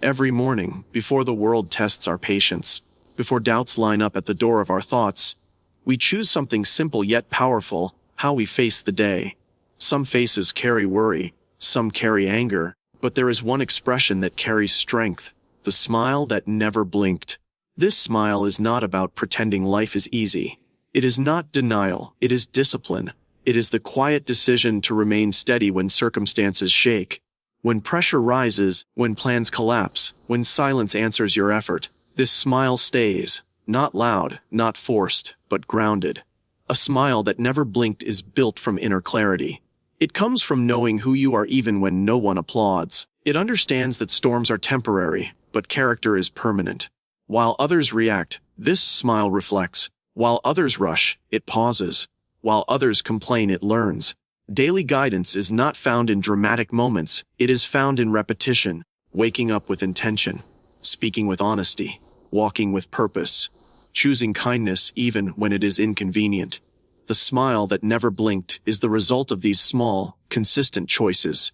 Every morning, before the world tests our patience, before doubts line up at the door of our thoughts, we choose something simple yet powerful: how we face the day. Some faces carry worry, some carry anger, but there is one expression that carries strength: the smile that never blinked. This smile is not about pretending life is easy. It is not denial, it is discipline. It is the quiet decision to remain steady when circumstances shake. When pressure rises, when plans collapse, when silence answers your effort, this smile stays, not loud, not forced, but grounded. A smile that never blinked is built from inner clarity. It comes from knowing who you are even when no one applauds. It understands that storms are temporary, but character is permanent. While others react, this smile reflects. While others rush, it pauses. While others complain, it learns. Daily guidance is not found in dramatic moments, it is found in repetition: waking up with intention, speaking with honesty, walking with purpose, choosing kindness even when it is inconvenient. The smile that never blinked is the result of these small, consistent choices.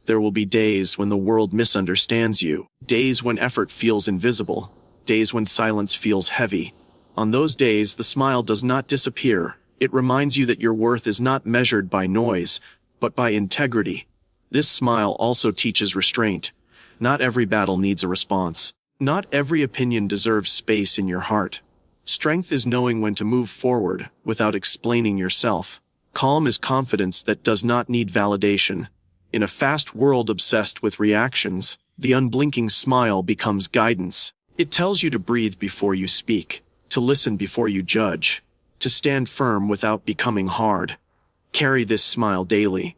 There will be days when the world misunderstands you, days when effort feels invisible, days when silence feels heavy. On those days, the smile does not disappear. It reminds you that your worth is not measured by noise, but by integrity. This smile also teaches restraint. Not every battle needs a response. Not every opinion deserves space in your heart. Strength is knowing when to move forward without explaining yourself. Calm is confidence that does not need validation. In a fast world obsessed with reactions, the unblinking smile becomes guidance. It tells you to breathe before you speak, to listen before you judge, to stand firm without becoming hard. Carry this smile daily.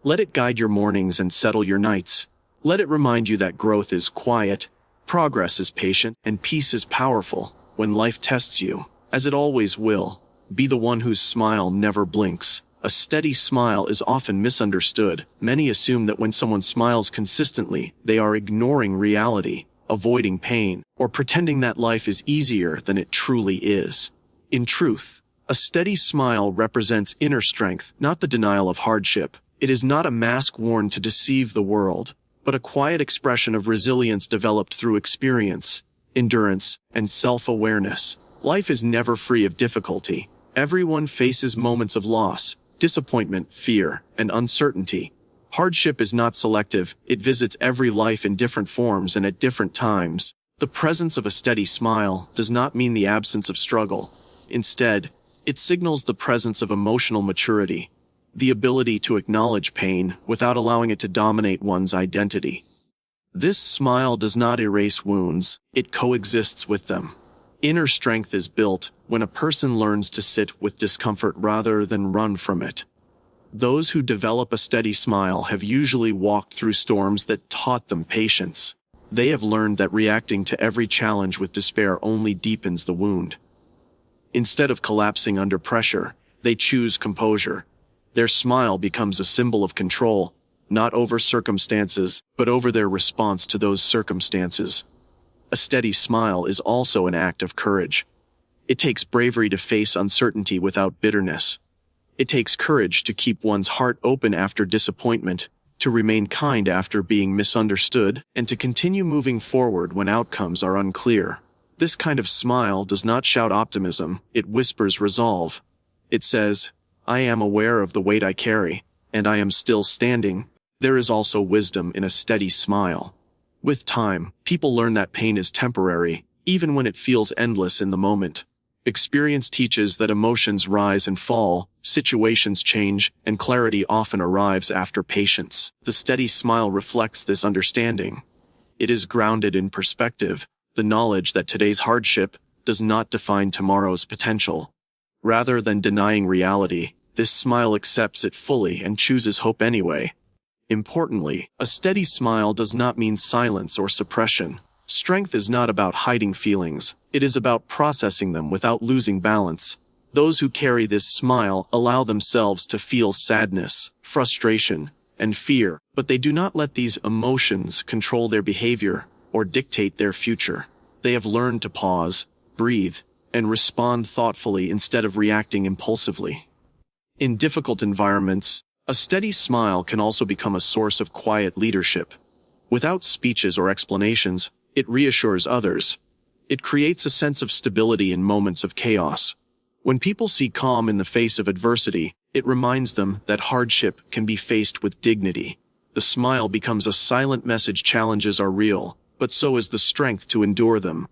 Let it guide your mornings and settle your nights. Let it remind you that growth is quiet, progress is patient, and peace is powerful. When life tests you, as it always will, be the one whose smile never blinks. A steady smile is often misunderstood. Many assume that when someone smiles consistently, they are ignoring reality, avoiding pain, or pretending that life is easier than it truly is. In truth, a steady smile represents inner strength, not the denial of hardship. It is not a mask worn to deceive the world, but a quiet expression of resilience developed through experience, endurance, and self-awareness. Life is never free of difficulty. Everyone faces moments of loss, disappointment, fear, and uncertainty. Hardship is not selective. It visits every life in different forms and at different times. The presence of a steady smile does not mean the absence of struggle. Instead, it signals the presence of emotional maturity, the ability to acknowledge pain without allowing it to dominate one's identity. This smile does not erase wounds, it coexists with them. Inner strength is built when a person learns to sit with discomfort rather than run from it. Those who develop a steady smile have usually walked through storms that taught them patience. They have learned that reacting to every challenge with despair only deepens the wound. Instead of collapsing under pressure, they choose composure. Their smile becomes a symbol of control, not over circumstances, but over their response to those circumstances. A steady smile is also an act of courage. It takes bravery to face uncertainty without bitterness. It takes courage to keep one's heart open after disappointment, to remain kind after being misunderstood, and to continue moving forward when outcomes are unclear. This kind of smile does not shout optimism, it whispers resolve. It says, "I am aware of the weight I carry, and I am still standing." There is also wisdom in a steady smile. With time, people learn that pain is temporary, even when it feels endless in the moment. Experience teaches that emotions rise and fall, situations change, and clarity often arrives after patience. The steady smile reflects this understanding. It is grounded in perspective, the knowledge that today's hardship does not define tomorrow's potential. Rather than denying reality, this smile accepts it fully and chooses hope anyway. Importantly, a steady smile does not mean silence or suppression. Strength is not about hiding feelings, it is about processing them without losing balance. Those who carry this smile allow themselves to feel sadness, frustration, and fear, but they do not let these emotions control their behavior or dictate their future. They have learned to pause, breathe, and respond thoughtfully instead of reacting impulsively. In difficult environments, a steady smile can also become a source of quiet leadership. Without speeches or explanations, it reassures others. It creates a sense of stability in moments of chaos. When people see calm in the face of adversity, it reminds them that hardship can be faced with dignity. The smile becomes a silent message: challenges are real, but so is the strength to endure them.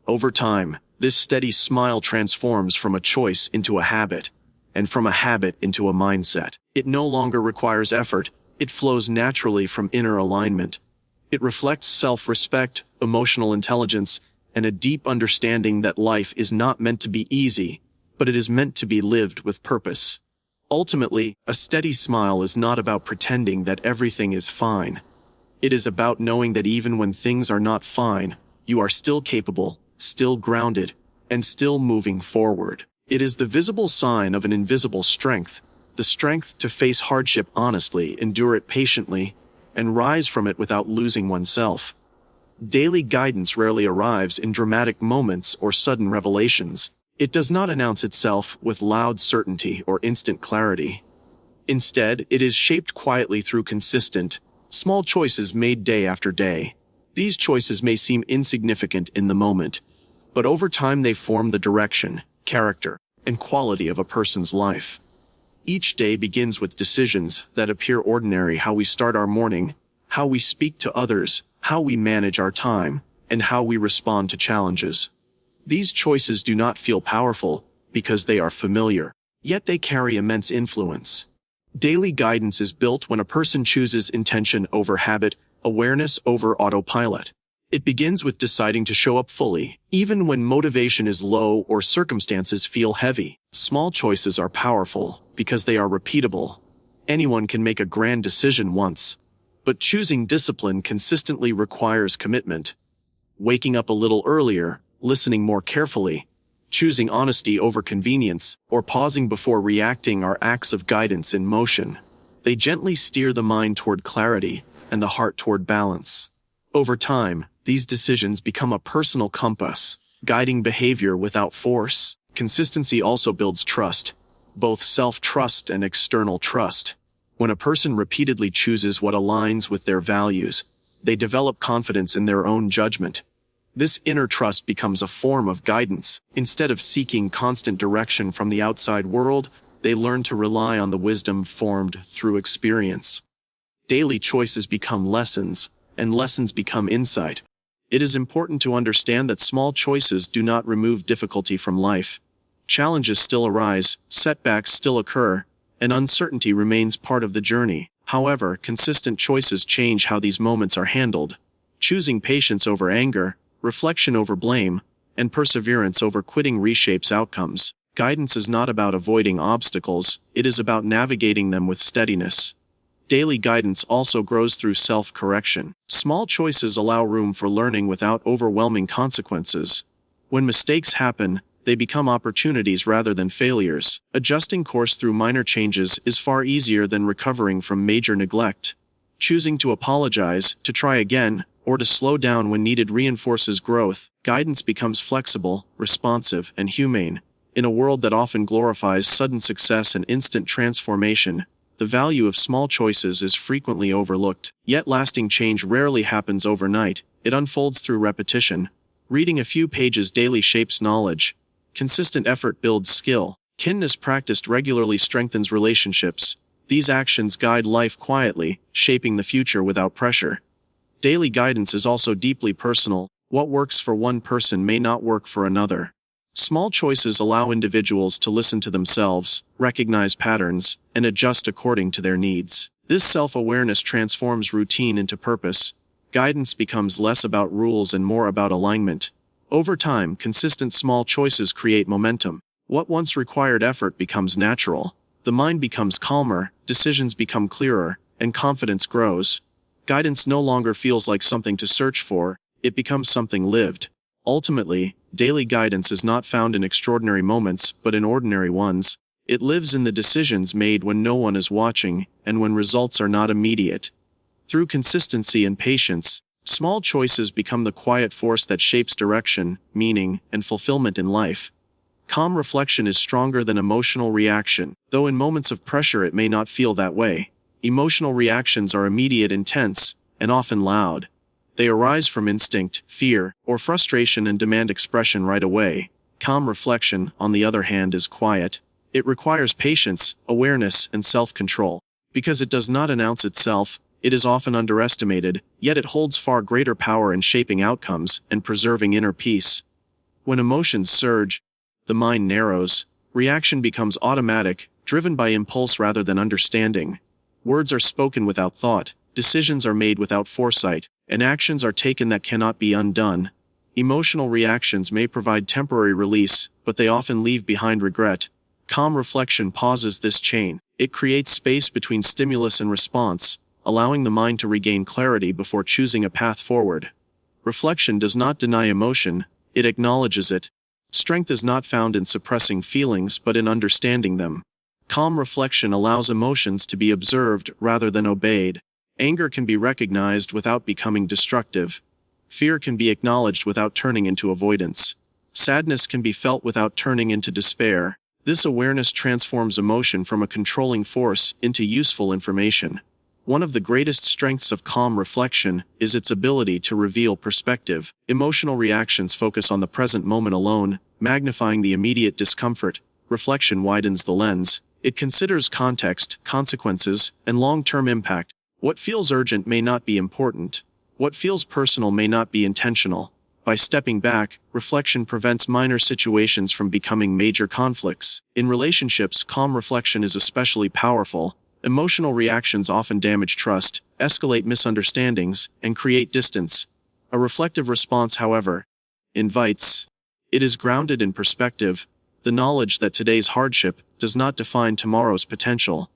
Over time, this steady smile transforms from a choice into a habit, and from a habit into a mindset. It no longer requires effort, it flows naturally from inner alignment. It reflects self-respect, emotional intelligence, and a deep understanding that life is not meant to be easy, but it is meant to be lived with purpose. Ultimately, a steady smile is not about pretending that everything is fine. It is about knowing that even when things are not fine, you are still capable, still grounded, and still moving forward. It is the visible sign of an invisible strength, the strength to face hardship honestly, endure it patiently, and rise from it without losing oneself. Daily guidance rarely arrives in dramatic moments or sudden revelations. It does not announce itself with loud certainty or instant clarity. Instead, it is shaped quietly through consistent, small choices made day after day. These choices may seem insignificant in the moment, but over time they form the direction, character, and quality of a person's life. Each day begins with decisions that appear ordinary: how we start our morning, how we speak to others, how we manage our time, and how we respond to challenges. These choices do not feel powerful because they are familiar, yet they carry immense influence. Daily guidance is built when a person chooses intention over habit, awareness over autopilot. It begins with deciding to show up fully, even when motivation is low or circumstances feel heavy. Small choices are powerful because they are repeatable. Anyone can make a grand decision once, but choosing discipline consistently requires commitment. Waking up a little earlier, listening more carefully, choosing honesty over convenience, or pausing before reacting are acts of guidance in motion. They gently steer the mind toward clarity and the heart toward balance. Over time, these decisions become a personal compass, guiding behavior without force. Consistency also builds trust, both self-trust and external trust. When a person repeatedly chooses what aligns with their values, they develop confidence in their own judgment. This inner trust becomes a form of guidance. Instead of seeking constant direction from the outside world, they learn to rely on the wisdom formed through experience. Daily choices become lessons, and lessons become insight. It is important to understand that small choices do not remove difficulty from life. Challenges still arise, setbacks still occur, and uncertainty remains part of the journey. However, consistent choices change how these moments are handled. Choosing patience over anger, reflection over blame, and perseverance over quitting reshapes outcomes. Guidance is not about avoiding obstacles, it is about navigating them with steadiness. Daily guidance also grows through self-correction. Small choices allow room for learning without overwhelming consequences. When mistakes happen, they become opportunities rather than failures. Adjusting course through minor changes is far easier than recovering from major neglect. Choosing to apologize, to try again, or to slow down when needed reinforces growth. Guidance becomes flexible, responsive, and humane. In a world that often glorifies sudden success and instant transformation, the value of small choices is frequently overlooked. Yet lasting change rarely happens overnight. It unfolds through repetition. Reading a few pages daily shapes knowledge. Consistent effort builds skill. Kindness practiced regularly strengthens relationships. These actions guide life quietly, shaping the future without pressure. Daily guidance is also deeply personal. What works for one person may not work for another. Small choices allow individuals to listen to themselves, recognize patterns, and adjust according to their needs. This self-awareness transforms routine into purpose. Guidance becomes less about rules and more about alignment. Over time, consistent small choices create momentum. What once required effort becomes natural. The mind becomes calmer, decisions become clearer, and confidence grows. Guidance no longer feels like something to search for, it becomes something lived. Ultimately, daily guidance is not found in extraordinary moments, but in ordinary ones. It lives in the decisions made when no one is watching, and when results are not immediate. Through consistency and patience, small choices become the quiet force that shapes direction, meaning, and fulfillment in life. Calm reflection is stronger than emotional reaction, though in moments of pressure it may not feel that way. Emotional reactions are immediate, intense, and often loud. They arise from instinct, fear, or frustration and demand expression right away. Calm reflection, on the other hand, is quiet. It requires patience, awareness, and self-control. Because it does not announce itself, it is often underestimated, yet it holds far greater power in shaping outcomes and preserving inner peace. When emotions surge, the mind narrows. Reaction becomes automatic, driven by impulse rather than understanding. Words are spoken without thought, decisions are made without foresight, and actions are taken that cannot be undone. Emotional reactions may provide temporary release, but they often leave behind regret. Calm reflection pauses this chain. It creates space between stimulus and response, allowing the mind to regain clarity before choosing a path forward. Reflection does not deny emotion, it acknowledges it. Strength is not found in suppressing feelings but in understanding them. Calm reflection allows emotions to be observed rather than obeyed. Anger can be recognized without becoming destructive. Fear can be acknowledged without turning into avoidance. Sadness can be felt without turning into despair. This awareness transforms emotion from a controlling force into useful information. One of the greatest strengths of calm reflection is its ability to reveal perspective. Emotional reactions focus on the present moment alone, magnifying the immediate discomfort. Reflection widens the lens. It considers context, consequences, and long-term impact. What feels urgent may not be important. What feels personal may not be intentional. By stepping back, reflection prevents minor situations from becoming major conflicts. In relationships, calm reflection is especially powerful. Emotional reactions often damage trust, escalate misunderstandings, and create distance. A reflective response, however, invites. It is grounded in perspective, the knowledge that today's hardship does not define tomorrow's potential.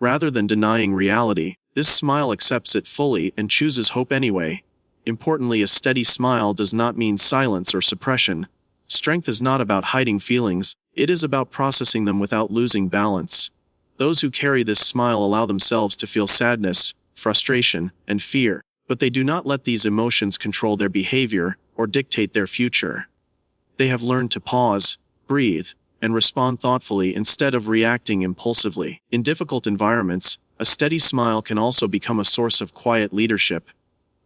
Rather than denying reality, this smile accepts it fully and chooses hope anyway. Importantly, a steady smile does not mean silence or suppression. Strength is not about hiding feelings, it is about processing them without losing balance. Those who carry this smile allow themselves to feel sadness, frustration, and fear, but they do not let these emotions control their behavior or dictate their future. They have learned to pause, breathe, and respond thoughtfully instead of reacting impulsively. In difficult environments, a steady smile can also become a source of quiet leadership.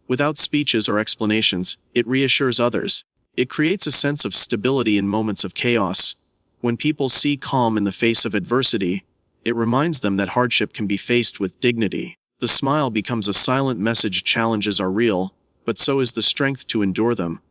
Without speeches or explanations, it reassures others. It creates a sense of stability in moments of chaos. When people see calm in the face of adversity, it reminds them that hardship can be faced with dignity. The smile becomes a silent message: challenges are real, but so is the strength to endure them.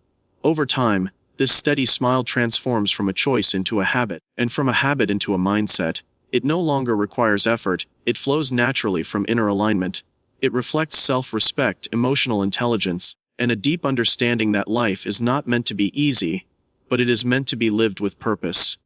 Over time, this steady smile transforms from a choice into a habit, and from a habit into a mindset. It no longer requires effort, it flows naturally from inner alignment. It reflects self-respect, emotional intelligence, and a deep understanding that life is not meant to be easy, but it is meant to be lived with purpose.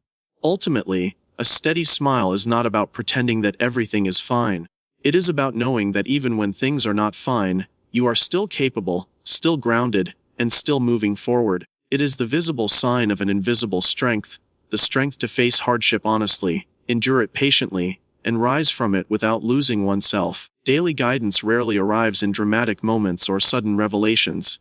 Ultimately, a steady smile is not about pretending that everything is fine. It is about knowing that even when things are not fine, you are still capable, still grounded, and still moving forward. It is the visible sign of an invisible strength, the strength to face hardship honestly, endure it patiently, and rise from it without losing oneself. Daily guidance rarely arrives in dramatic moments or sudden revelations.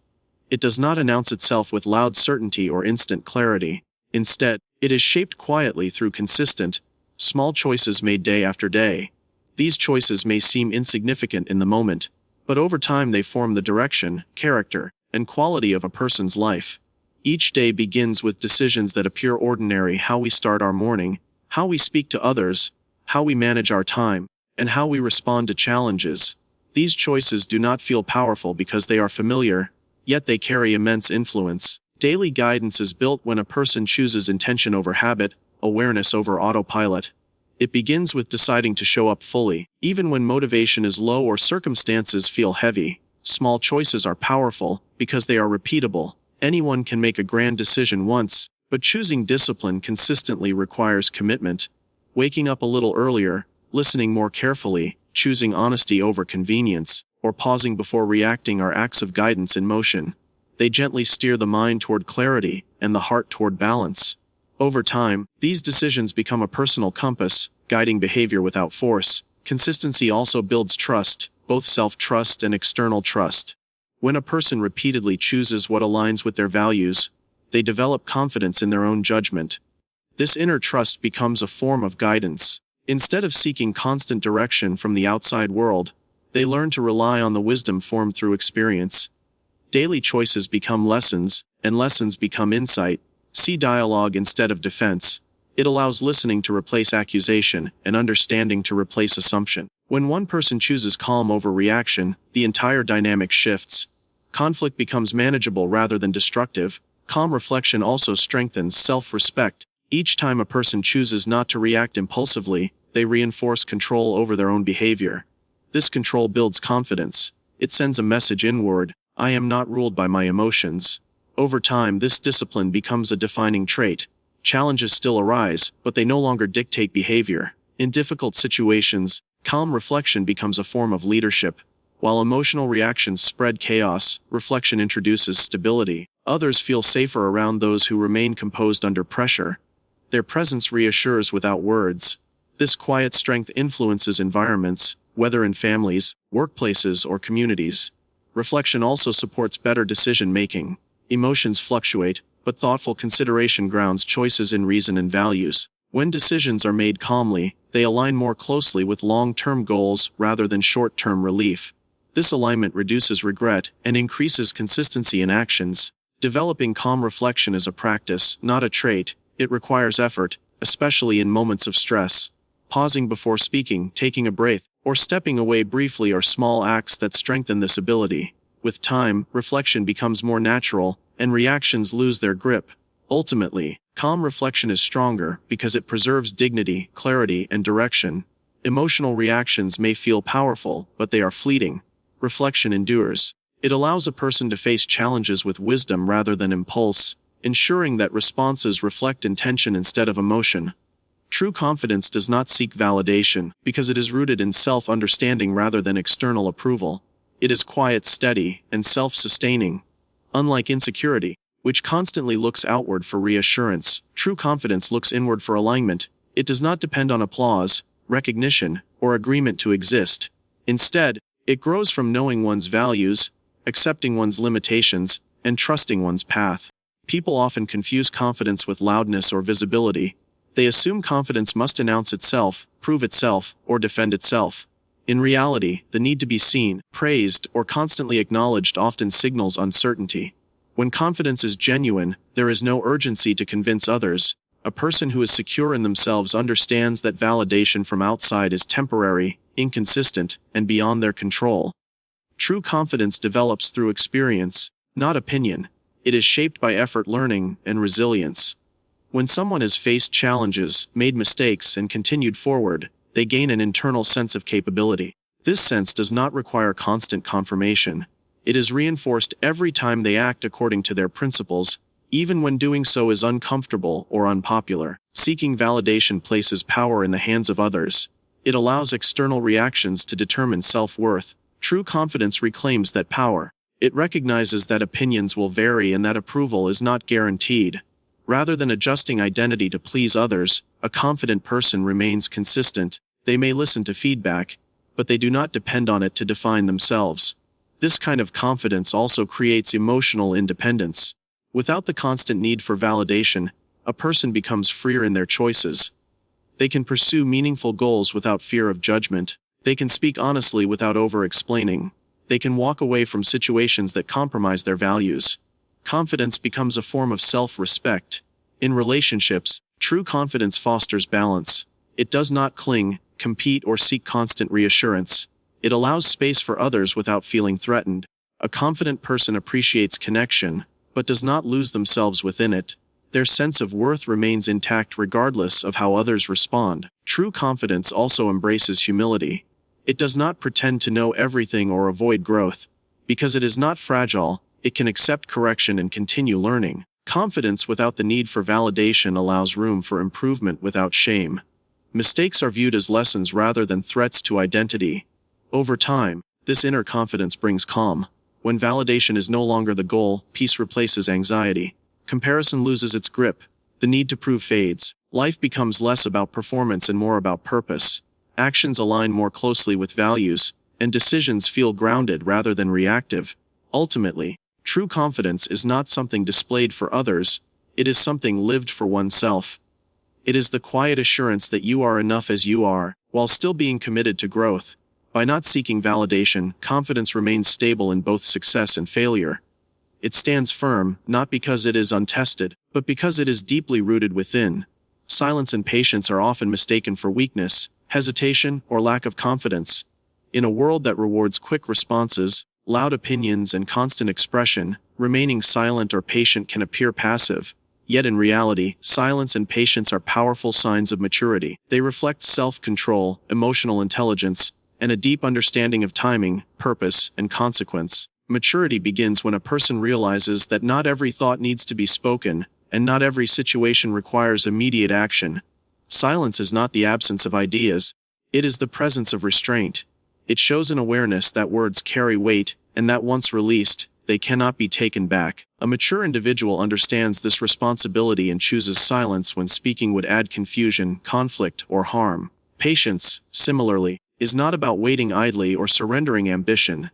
It does not announce itself with loud certainty or instant clarity. Instead, it is shaped quietly through consistent, small choices made day after day. These choices may seem insignificant in the moment, but over time they form the direction, character, and quality of a person's life. Each day begins with decisions that appear ordinary: how we start our morning, how we speak to others, how we manage our time, and how we respond to challenges. These choices do not feel powerful because they are familiar, yet they carry immense influence. Daily guidance is built when a person chooses intention over habit, awareness over autopilot. It begins with deciding to show up fully, even when motivation is low or circumstances feel heavy. Small choices are powerful because they are repeatable. Anyone can make a grand decision once, but choosing discipline consistently requires commitment. Waking up a little earlier, listening more carefully, choosing honesty over convenience, or pausing before reacting are acts of guidance in motion. They gently steer the mind toward clarity and the heart toward balance. Over time, these decisions become a personal compass, guiding behavior without force. Consistency also builds trust, both self-trust and external trust. When a person repeatedly chooses what aligns with their values, they develop confidence in their own judgment. This inner trust becomes a form of guidance. Instead of seeking constant direction from the outside world, They learn to rely on the wisdom formed through experience. Daily choices become lessons, and lessons become insight. See dialogue instead of defense. It allows listening to replace accusation, and understanding to replace assumption. When one person chooses calm over reaction, the entire dynamic shifts. Conflict becomes manageable rather than destructive. Calm reflection also strengthens self-respect. Each time a person chooses not to react impulsively, they reinforce control over their own behavior. This control builds confidence. It sends a message inward: I am not ruled by my emotions. Over time, this discipline becomes a defining trait. Challenges still arise, but they no longer dictate behavior. In difficult situations, calm reflection becomes a form of leadership. While emotional reactions spread chaos, reflection introduces stability. Others feel safer around those who remain composed under pressure. Their presence reassures without words. This quiet strength influences environments, whether in families, workplaces, or communities. Reflection also supports better decision-making. Emotions fluctuate, but thoughtful consideration grounds choices in reason and values. When decisions are made calmly, they align more closely with long-term goals rather than short-term relief. This alignment reduces regret and increases consistency in actions. Developing calm reflection is a practice, not a trait. It requires effort, especially in moments of stress. Pausing before speaking, taking a breath, or stepping away briefly are small acts that strengthen this ability. With time, reflection becomes more natural, and reactions lose their grip. Ultimately, calm reflection is stronger because it preserves dignity, clarity, and direction. Emotional reactions may feel powerful, but they are fleeting. Reflection endures. It allows a person to face challenges with wisdom rather than impulse, ensuring that responses reflect intention instead of emotion. True confidence does not seek validation, because it is rooted in self-understanding rather than external approval. It is quiet, steady, and self-sustaining. Unlike insecurity, which constantly looks outward for reassurance, true confidence looks inward for alignment. It does not depend on applause, recognition, or agreement to exist. Instead, it grows from knowing one's values, accepting one's limitations, and trusting one's path. People often confuse confidence with loudness or visibility. They assume confidence must announce itself, prove itself, or defend itself. In reality, the need to be seen, praised, or constantly acknowledged often signals uncertainty. When confidence is genuine, there is no urgency to convince others. A person who is secure in themselves understands that validation from outside is temporary, inconsistent, and beyond their control. True confidence develops through experience, not opinion. It is shaped by effort, learning, and resilience. When someone has faced challenges, made mistakes, and continued forward, they gain an internal sense of capability. This sense does not require constant confirmation. It is reinforced every time they act according to their principles, even when doing so is uncomfortable or unpopular. Seeking validation places power in the hands of others. It allows external reactions to determine self-worth. True confidence reclaims that power. It recognizes that opinions will vary and that approval is not guaranteed. Rather than adjusting identity to please others, a confident person remains consistent. They may listen to feedback, but they do not depend on it to define themselves. This kind of confidence also creates emotional independence. Without the constant need for validation, a person becomes freer in their choices. They can pursue meaningful goals without fear of judgment. They can speak honestly without over-explaining. They can walk away from situations that compromise their values. Confidence becomes a form of self-respect. In relationships, true confidence fosters balance. It does not cling, compete, or seek constant reassurance. It allows space for others without feeling threatened. A confident person appreciates connection, but does not lose themselves within it. Their sense of worth remains intact regardless of how others respond. True confidence also embraces humility. It does not pretend to know everything or avoid growth. Because it is not fragile, it can accept correction and continue learning. Confidence without the need for validation allows room for improvement without shame. Mistakes are viewed as lessons rather than threats to identity. Over time, this inner confidence brings calm. When validation is no longer the goal, peace replaces anxiety. Comparison loses its grip. The need to prove fades. Life becomes less about performance and more about purpose. Actions align more closely with values, and decisions feel grounded rather than reactive. Ultimately, true confidence is not something displayed for others, it is something lived for oneself. It is the quiet assurance that you are enough as you are, while still being committed to growth. By not seeking validation, confidence remains stable in both success and failure. It stands firm, not because it is untested, but because it is deeply rooted within. Silence and patience are often mistaken for weakness, hesitation, or lack of confidence. In a world that rewards quick responses, loud opinions, and constant expression, remaining silent or patient can appear passive. Yet in reality, silence and patience are powerful signs of maturity. They reflect self-control, emotional intelligence, and a deep understanding of timing, purpose, and consequence. Maturity begins when a person realizes that not every thought needs to be spoken, and not every situation requires immediate action. Silence is not the absence of ideas, it is the presence of restraint. It shows an awareness that words carry weight, and that once released, they cannot be taken back. A mature individual understands this responsibility and chooses silence when speaking would add confusion, conflict, or harm. Patience, similarly, is not about waiting idly or surrendering ambition.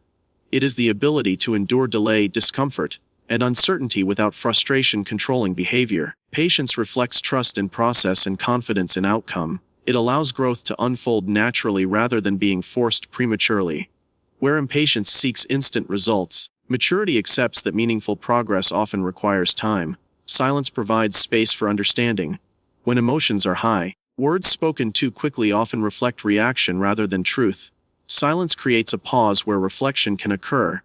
It is the ability to endure delay, discomfort, and uncertainty without frustration controlling behavior. Patience reflects trust in process and confidence in outcome. It allows growth to unfold naturally rather than being forced prematurely. Where impatience seeks instant results, maturity accepts that meaningful progress often requires time. Silence provides space for understanding. When emotions are high, words spoken too quickly often reflect reaction rather than truth. Silence creates a pause where reflection can occur.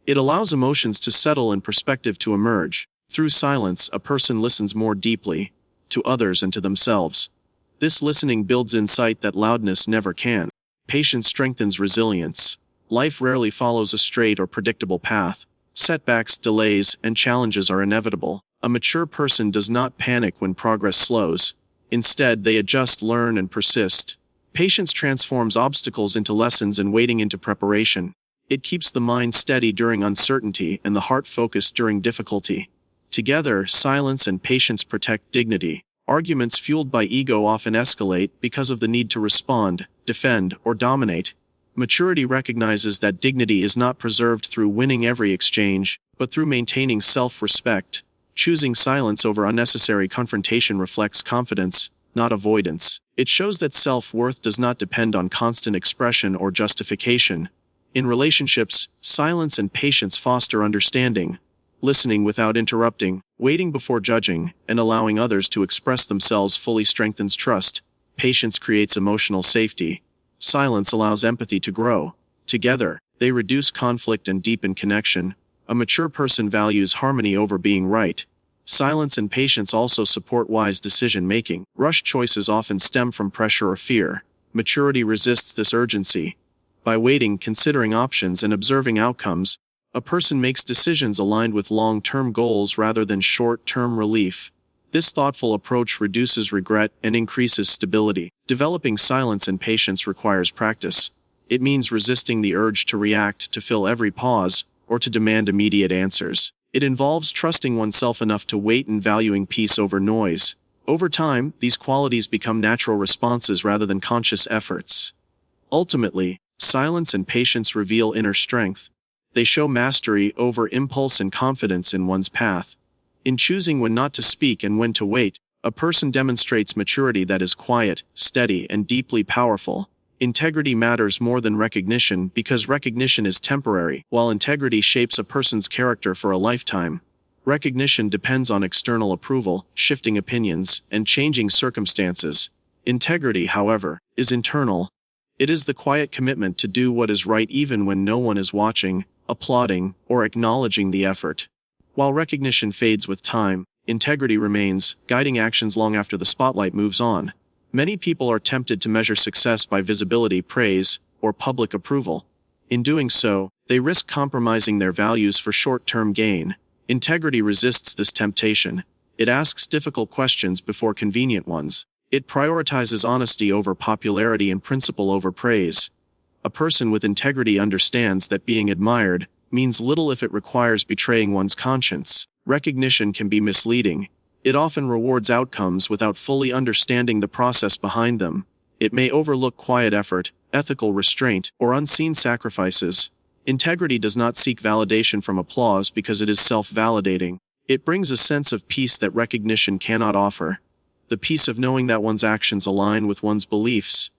It allows emotions to settle and perspective to emerge. Through silence, a person listens more deeply, to others and to themselves. This listening builds insight that loudness never can. Patience strengthens resilience. Life rarely follows a straight or predictable path. Setbacks, delays, and challenges are inevitable. A mature person does not panic when progress slows. Instead, they adjust, learn, and persist. Patience transforms obstacles into lessons and waiting into preparation. It keeps the mind steady during uncertainty and the heart focused during difficulty. Together, silence and patience protect dignity. Arguments fueled by ego often escalate because of the need to respond, defend, or dominate. Maturity recognizes that dignity is not preserved through winning every exchange, but through maintaining self-respect. Choosing silence over unnecessary confrontation reflects confidence, not avoidance. It shows that self-worth does not depend on constant expression or justification. In relationships, silence and patience foster understanding. Listening without interrupting, waiting before judging, and allowing others to express themselves fully strengthens trust. Patience creates emotional safety. Silence allows empathy to grow. Together, they reduce conflict and deepen connection. A mature person values harmony over being right. Silence and patience also support wise decision-making. Rushed choices often stem from pressure or fear. Maturity resists this urgency. By waiting, considering options, and observing outcomes, a person makes decisions aligned with long-term goals rather than short-term relief. This thoughtful approach reduces regret and increases stability. Developing silence and patience requires practice. It means resisting the urge to react, to fill every pause, or to demand immediate answers. It involves trusting oneself enough to wait and valuing peace over noise. Over time, these qualities become natural responses rather than conscious efforts. Ultimately, silence and patience reveal inner strength. They show mastery over impulse and confidence in one's path. In choosing when not to speak and when to wait, a person demonstrates maturity that is quiet, steady, and deeply powerful. Integrity matters more than recognition because recognition is temporary, while integrity shapes a person's character for a lifetime. Recognition depends on external approval, shifting opinions, and changing circumstances. Integrity, however, is internal. It is the quiet commitment to do what is right even when no one is watching, applauding, or acknowledging the effort. While recognition fades with time, integrity remains, guiding actions long after the spotlight moves on. Many people are tempted to measure success by visibility, praise, or public approval. In doing so, they risk compromising their values for short-term gain. Integrity resists this temptation. It asks difficult questions before convenient ones. It prioritizes honesty over popularity and principle over praise. A person with integrity understands that being admired means little if it requires betraying one's conscience. Recognition can be misleading. It often rewards outcomes without fully understanding the process behind them. It may overlook quiet effort, ethical restraint, or unseen sacrifices. Integrity does not seek validation from applause because it is self-validating. It brings a sense of peace that recognition cannot offer. The peace of knowing that one's actions align with one's beliefs.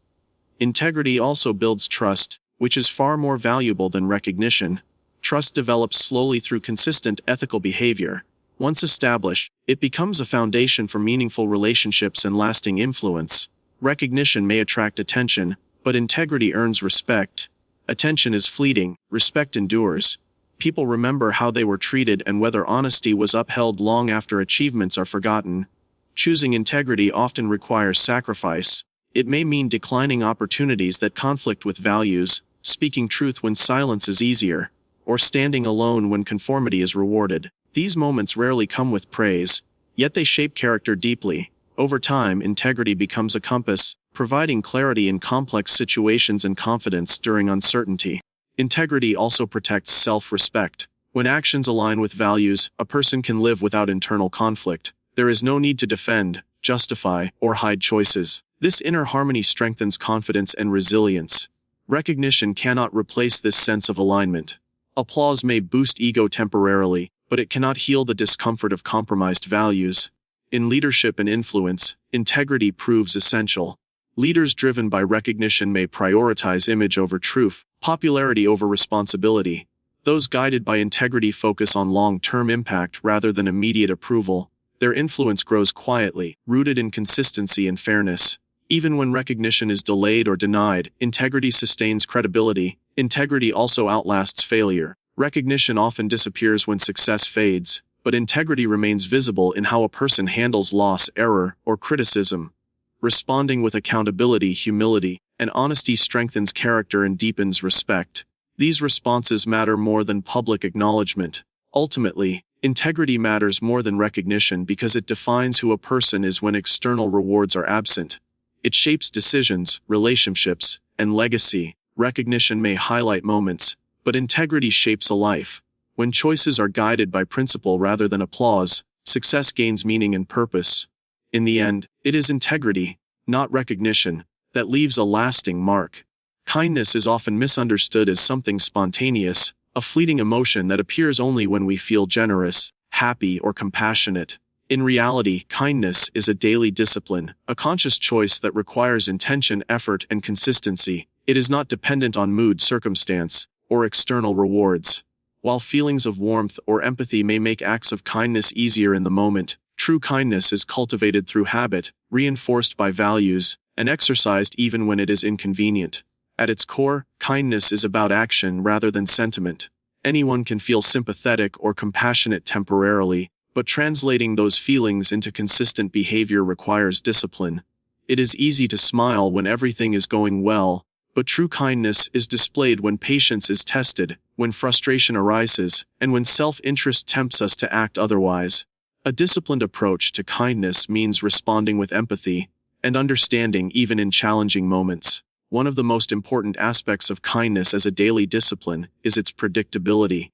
Integrity also builds trust. which is far more valuable than recognition. Trust develops slowly through consistent ethical behavior. Once established, it becomes a foundation for meaningful relationships and lasting influence. Recognition may attract attention, but integrity earns respect. Attention is fleeting, respect endures. People remember how they were treated and whether honesty was upheld long after achievements are forgotten. Choosing integrity often requires sacrifice. It may mean declining opportunities that conflict with values, speaking truth when silence is easier, or standing alone when conformity is rewarded. These moments rarely come with praise, yet they shape character deeply. Over time, integrity becomes a compass, providing clarity in complex situations and confidence during uncertainty. Integrity also protects self-respect. When actions align with values, a person can live without internal conflict. There is no need to defend, justify, or hide choices. This inner harmony strengthens confidence and resilience. Recognition cannot replace this sense of alignment. Applause may boost ego temporarily, but it cannot heal the discomfort of compromised values. In leadership and influence, integrity proves essential. Leaders driven by recognition may prioritize image over truth, popularity over responsibility. Those guided by integrity focus on long-term impact rather than immediate approval. Their influence grows quietly, rooted in consistency and fairness. Even when recognition is delayed or denied, integrity sustains credibility. Integrity also outlasts failure. Recognition often disappears when success fades, but integrity remains visible in how a person handles loss, error, or criticism. Responding with accountability, humility, and honesty strengthens character and deepens respect. These responses matter more than public acknowledgement. Ultimately, integrity matters more than recognition because it defines who a person is when external rewards are absent. It shapes decisions, relationships, and legacy. Recognition may highlight moments, but integrity shapes a life. When choices are guided by principle rather than applause, success gains meaning and purpose. In the end, it is integrity, not recognition, that leaves a lasting mark. Kindness is often misunderstood as something spontaneous, a fleeting emotion that appears only when we feel generous, happy, or compassionate. In reality, kindness is a daily discipline, a conscious choice that requires intention, effort, and consistency. It is not dependent on mood, circumstance, or external rewards. While feelings of warmth or empathy may make acts of kindness easier in the moment, true kindness is cultivated through habit, reinforced by values, and exercised even when it is inconvenient. At its core, kindness is about action rather than sentiment. Anyone can feel sympathetic or compassionate temporarily, but translating those feelings into consistent behavior requires discipline. It is easy to smile when everything is going well, but true kindness is displayed when patience is tested, when frustration arises, and when self-interest tempts us to act otherwise. A disciplined approach to kindness means responding with empathy and understanding even in challenging moments. One of the most important aspects of kindness as a daily discipline is its predictability.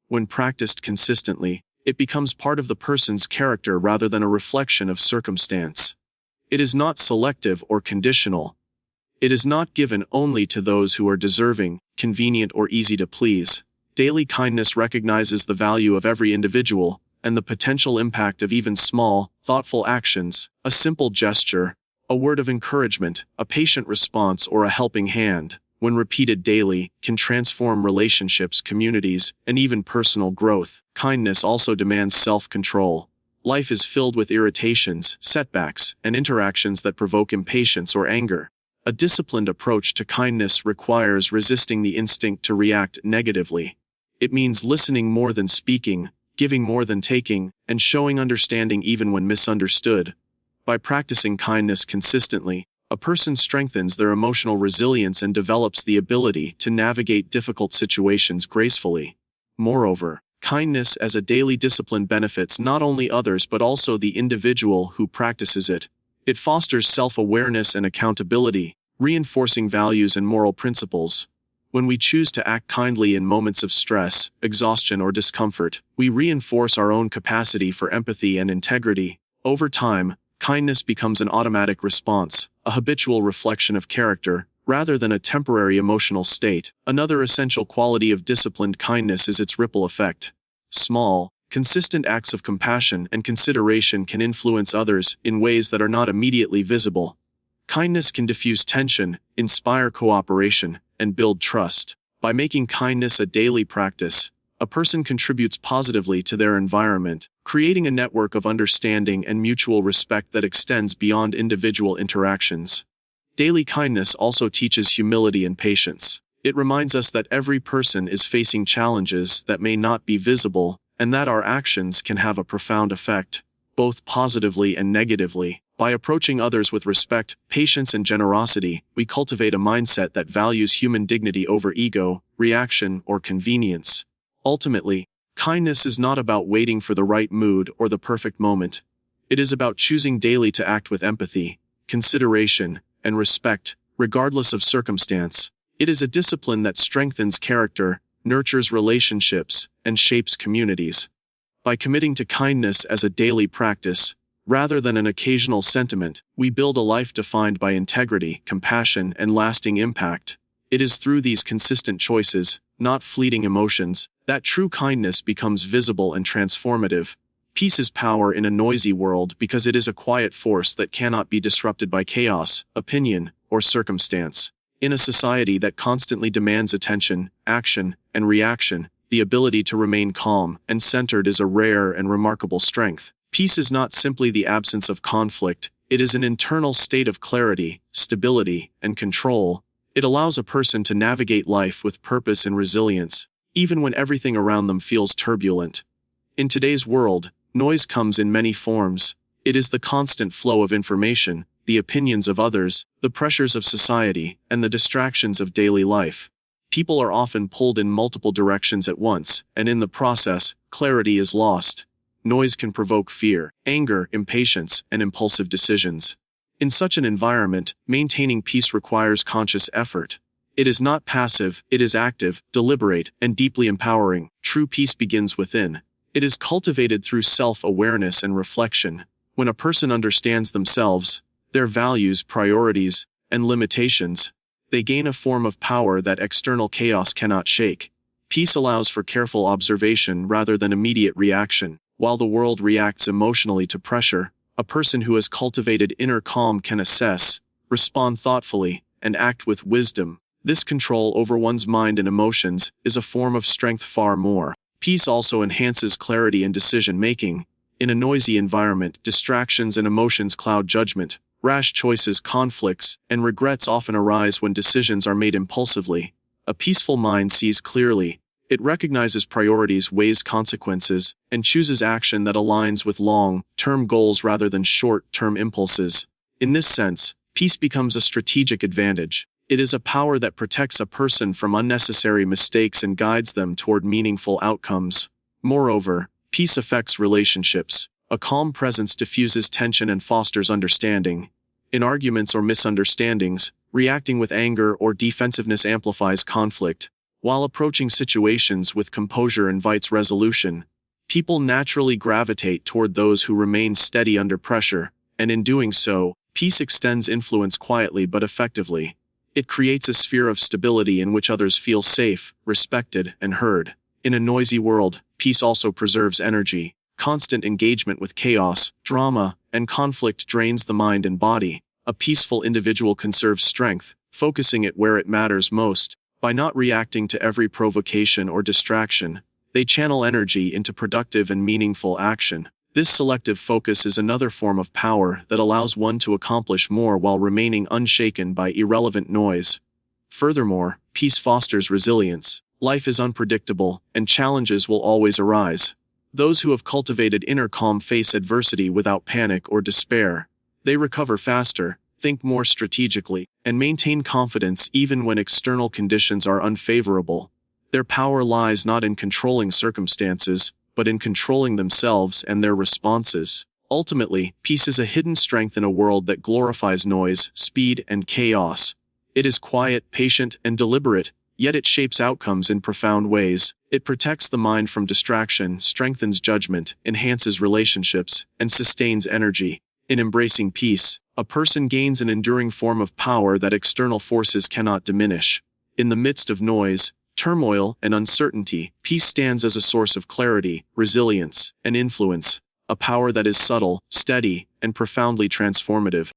When practiced consistently, it becomes part of the person's character rather than a reflection of circumstance. It is not selective or conditional. It is not given only to those who are deserving, convenient, or easy to please. Daily kindness recognizes the value of every individual and the potential impact of even small, thoughtful actions. A simple gesture, a word of encouragement, a patient response, or a helping hand, when repeated daily, can transform relationships, communities, and even personal growth. Kindness also demands self-control. Life is filled with irritations, setbacks, and interactions that provoke impatience or anger. A disciplined approach to kindness requires resisting the instinct to react negatively. It means listening more than speaking, giving more than taking, and showing understanding even when misunderstood. By practicing kindness consistently, a person strengthens their emotional resilience and develops the ability to navigate difficult situations gracefully. Moreover, kindness as a daily discipline benefits not only others but also the individual who practices it. It fosters self-awareness and accountability, reinforcing values and moral principles. When we choose to act kindly in moments of stress, exhaustion, or discomfort, we reinforce our own capacity for empathy and integrity. Over time, kindness becomes an automatic response, a habitual reflection of character, rather than a temporary emotional state. Another essential quality of disciplined kindness is its ripple effect. Small, consistent acts of compassion and consideration can influence others in ways that are not immediately visible. Kindness can diffuse tension, inspire cooperation, and build trust. By making kindness a daily practice, a person contributes positively to their environment, creating a network of understanding and mutual respect that extends beyond individual interactions. Daily kindness also teaches humility and patience. It reminds us that every person is facing challenges that may not be visible, and that our actions can have a profound effect, both positively and negatively. By approaching others with respect, patience, and generosity, we cultivate a mindset that values human dignity over ego, reaction, or convenience. Ultimately, kindness is not about waiting for the right mood or the perfect moment. It is about choosing daily to act with empathy, consideration, and respect, regardless of circumstance. It is a discipline that strengthens character, nurtures relationships, and shapes communities. By committing to kindness as a daily practice, rather than an occasional sentiment, we build a life defined by integrity, compassion, and lasting impact. It is through these consistent choices, not fleeting emotions, that true kindness becomes visible and transformative. Peace is power in a noisy world because it is a quiet force that cannot be disrupted by chaos, opinion, or circumstance. In a society that constantly demands attention, action, and reaction, the ability to remain calm and centered is a rare and remarkable strength. Peace is not simply the absence of conflict, it is an internal state of clarity, stability, and control. It allows a person to navigate life with purpose and resilience, even when everything around them feels turbulent. In today's world, noise comes in many forms. It is the constant flow of information, the opinions of others, the pressures of society, and the distractions of daily life. People are often pulled in multiple directions at once, and in the process, clarity is lost. Noise can provoke fear, anger, impatience, and impulsive decisions. In such an environment, maintaining peace requires conscious effort. It is not passive, it is active, deliberate, and deeply empowering. True peace begins within. It is cultivated through self-awareness and reflection. When a person understands themselves, their values, priorities, and limitations, they gain a form of power that external chaos cannot shake. Peace allows for careful observation rather than immediate reaction. While the world reacts emotionally to pressure, a person who has cultivated inner calm can assess, respond thoughtfully, and act with wisdom. This control over one's mind and emotions is a form of strength far more. Peace also enhances clarity and decision-making. In a noisy environment, distractions and emotions cloud judgment. Rash choices, conflicts, and regrets often arise when decisions are made impulsively. A peaceful mind sees clearly. It recognizes priorities, weighs consequences, and chooses action that aligns with long-term goals rather than short-term impulses. In this sense, peace becomes a strategic advantage. It is a power that protects a person from unnecessary mistakes and guides them toward meaningful outcomes. Moreover, peace affects relationships. A calm presence diffuses tension and fosters understanding. In arguments or misunderstandings, reacting with anger or defensiveness amplifies conflict. While approaching situations with composure invites resolution, people naturally gravitate toward those who remain steady under pressure, and in doing so, peace extends influence quietly but effectively. It creates a sphere of stability in which others feel safe, respected, and heard. In a noisy world, peace also preserves energy. Constant engagement with chaos, drama, and conflict drains the mind and body. A peaceful individual conserves strength, focusing it where it matters most. By not reacting to every provocation or distraction, they channel energy into productive and meaningful action. This selective focus is another form of power that allows one to accomplish more while remaining unshaken by irrelevant noise. Furthermore, peace fosters resilience. Life is unpredictable, and challenges will always arise. Those who have cultivated inner calm face adversity without panic or despair. They recover faster, think more strategically, and maintain confidence even when external conditions are unfavorable. Their power lies not in controlling circumstances, but in controlling themselves and their responses. Ultimately, peace is a hidden strength in a world that glorifies noise, speed, and chaos. It is quiet, patient, and deliberate, yet it shapes outcomes in profound ways. It protects the mind from distraction, strengthens judgment, enhances relationships, and sustains energy. In embracing peace, a person gains an enduring form of power that external forces cannot diminish. In the midst of noise, turmoil, and uncertainty, peace stands as a source of clarity, resilience, and influence, a power that is subtle, steady, and profoundly transformative.